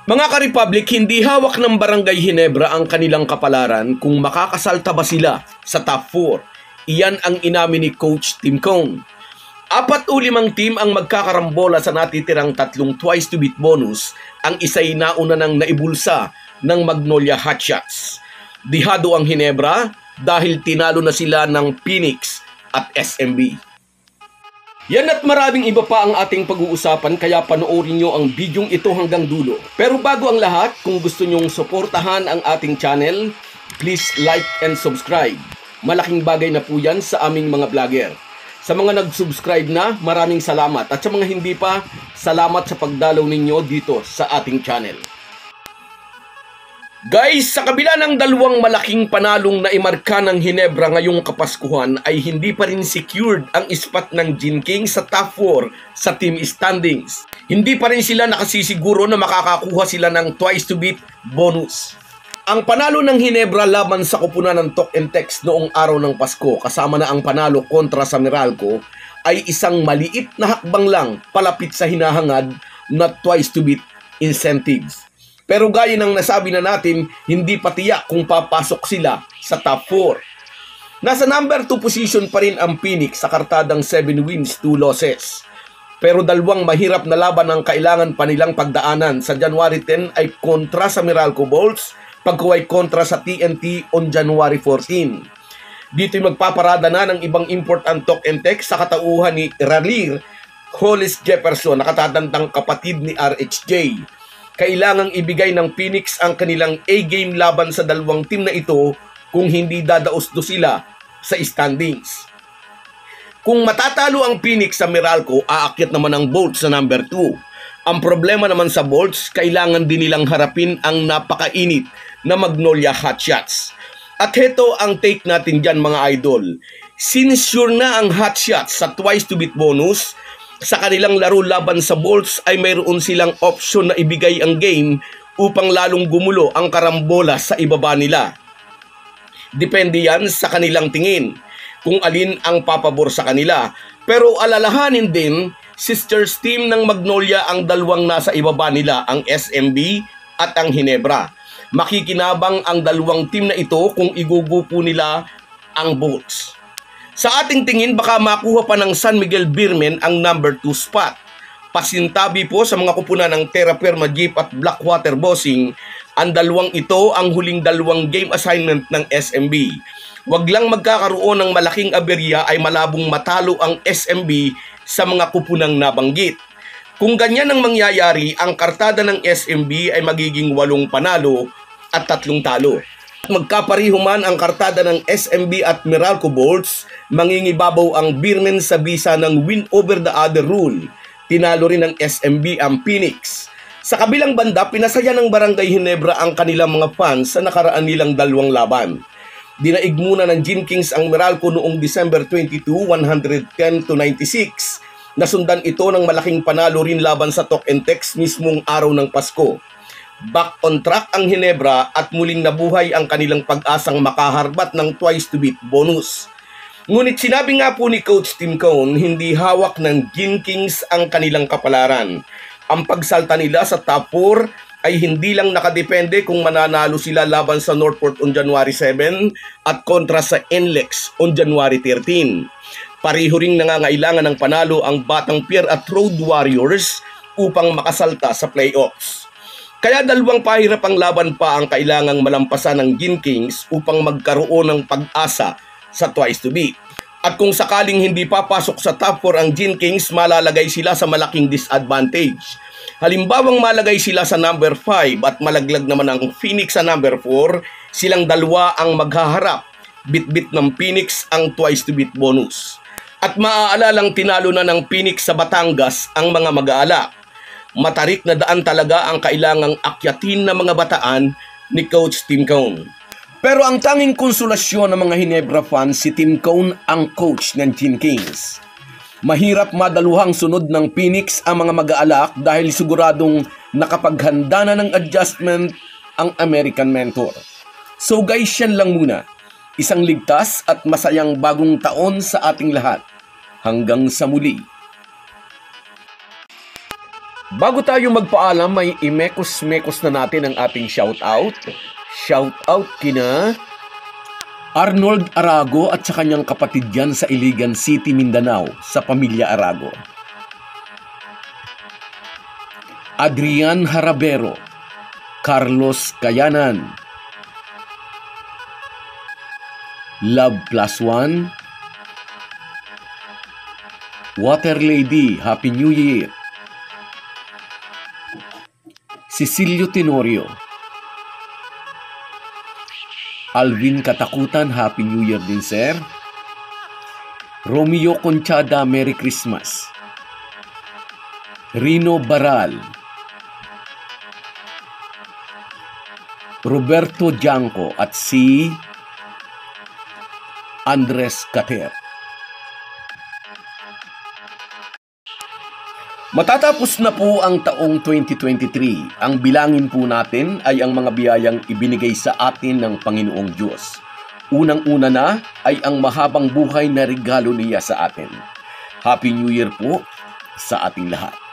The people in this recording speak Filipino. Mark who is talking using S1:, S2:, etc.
S1: Mga ka-Republic, hindi hawak ng Barangay Ginebra ang kanilang kapalaran kung makakasalta ba sila sa top 4. Iyan ang inamin ni Coach Tim Cone. 4 o 5 team ang magkakarambola sa natitirang 3 twice to beat bonus. Ang isa'y nauna ng naibulsa ng Magnolia Hotshots. Dihado ang Ginebra dahil tinalo na sila ng Phoenix at SMB. Yan at maraming iba pa ang ating pag-uusapan, kaya panoorin nyo ang bidyong ito hanggang dulo. Pero bago ang lahat, kung gusto nyong suportahan ang ating channel, please like and subscribe. Malaking bagay na po yan sa aming mga vlogger. Sa mga nag-subscribe na, maraming salamat. At sa mga hindi pa, salamat sa pagdalaw ninyo dito sa ating channel. Guys, sa kabila ng 2 malaking panalong na imarka ng Ginebra ngayong Kapaskuhan ay hindi pa rin secured ang spot ng Gin Kings sa top 4 sa team standings. Hindi pa rin sila nakasisiguro na makakakuha sila ng twice to beat bonus. Ang panalo ng Ginebra laban sa kupunan ng Talk and Text noong araw ng Pasko kasama na ang panalo kontra sa Meralco ay isang maliit na hakbang lang palapit sa hinahangad na twice to beat incentives. Pero gaya ng nasabi na natin, hindi pa tiyak kung papasok sila sa top 4. Nasa number 2 position pa rin ang Phoenix sa kartadang 7 wins, 2 losses. Pero 2 mahirap na laban ang kailangan pa nilang pagdaanan. Sa January 10 ay kontra sa Meralco Bolts, pagkuway kontra sa TNT on January 14. Dito'y magpaparada na ng ibang important Talk and Text sa katauhan ni Ralir Hollis Jefferson, nakatadantang kapatid ni RHJ. Kailangang ibigay ng Phoenix ang kanilang A-game laban sa 2 team na ito kung hindi dadaos-do sila sa standings. Kung matatalo ang Phoenix sa Meralco, aakyat naman ang Bolts sa number 2. Ang problema naman sa Bolts, kailangan din nilang harapin ang napakainit na Magnolia Hotshots. At heto ang take natin dyan mga idol. Since sure na ang Hotshots sa twice to beat bonus, sa kanilang laro laban sa Bolts ay mayroon silang option na ibigay ang game upang lalong gumulo ang karambola sa ibaba nila. Depende yan sa kanilang tingin kung alin ang papabor sa kanila. Pero alalahanin din, sisters team ng Magnolia ang 2 nasa ibaba nila, ang SMB at ang Ginebra. Makikinabang ang 2 team na ito kung igugupo nila ang Bolts. Sa ating tingin, baka makuha pa ng San Miguel Beermen ang number 2 spot. Pasintabi po sa mga kupunan ng Terra Firma Jeep at Blackwater Bossing, ang 2 ito ang huling 2 game assignment ng SMB. Wag lang magkakaroon ng malaking aberya ay malabong matalo ang SMB sa mga kupunang nabanggit. Kung ganyan ang mangyayari, ang kartada ng SMB ay magiging 8 panalo at 3 talo. Magkapariho man ang kartada ng SMB at Meralco Bolts, mangingibabaw ang Beermen sa bisa ng win over the other rule. Tinalo rin ng SMB ang Phoenix. Sa kabilang banda, pinasaya ng Barangay Ginebra ang kanilang mga fans sa nakaraan nilang 2 laban. Dinaig muna ng Gin Kings ang Meralco noong December 22, 110-96. Nasundan ito ng malaking panalo rin laban sa Talk and Text mismong araw ng Pasko. Back on track ang Ginebra at muling nabuhay ang kanilang pag-asang makaharbat ng twice to beat bonus. Ngunit sinabi nga po ni Coach Tim Cone, hindi hawak ng Gin Kings ang kanilang kapalaran. Ang pagsalta nila sa top 4 ay hindi lang nakadepende kung mananalo sila laban sa Northport on January 7 at kontra sa NLEX on January 13. Pareho ring nangangailangan ng panalo ang Batang Pier at Road Warriors upang makasalta sa playoffs. Kaya 2 pahirapang laban pa ang kailangang malampasan ng Gin Kings upang magkaroon ng pag-asa sa twice to beat. At kung sakaling hindi papasok sa top 4 ang Gin Kings, malalagay sila sa malaking disadvantage. Halimbawang malagay sila sa number 5 at malaglag naman ang Phoenix sa number 4, silang 2 ang maghaharap. Bit-bit ng Phoenix ang twice to beat bonus. At maaalalang tinalo na ng Phoenix sa Batangas ang mga mag-aala. Matarik na daan talaga ang kailangang akyatin ng mga bataan ni Coach Tim Cone. Pero ang tanging konsolasyon ng mga Ginebra fans, si Tim Cone ang coach ng Gin Kings. Mahirap madaluhang sunod ng Phoenix ang mga mag-aalak dahil siguradong nakapaghanda na ng adjustment ang American Mentor. So guys, yan lang muna. Isang ligtas at masayang bagong taon sa ating lahat. Hanggang sa muli. Bago tayo magpaalam, may imekos-mekos na natin ang ating shoutout. Shoutout kina Arnold Arago at sa kanyang kapatid dyan sa Iligan City, Mindanao, sa pamilya Arago. Adrian Harabero, Carlos Kayanan, Love Plus One, Water Lady, Happy New Year, Cecilio Tenorio, Alvin Katakutan, Happy New Year din sir. Romeo Conchada, Merry Christmas. Rino Baral, Roberto Janco at si Andres Cater. Matatapos na po ang taong 2023. Ang bilangin po natin ay ang mga biyayang ibinigay sa atin ng Panginoong Diyos. Unang-una na ay ang mahabang buhay na regalo niya sa atin. Happy New Year po sa ating lahat.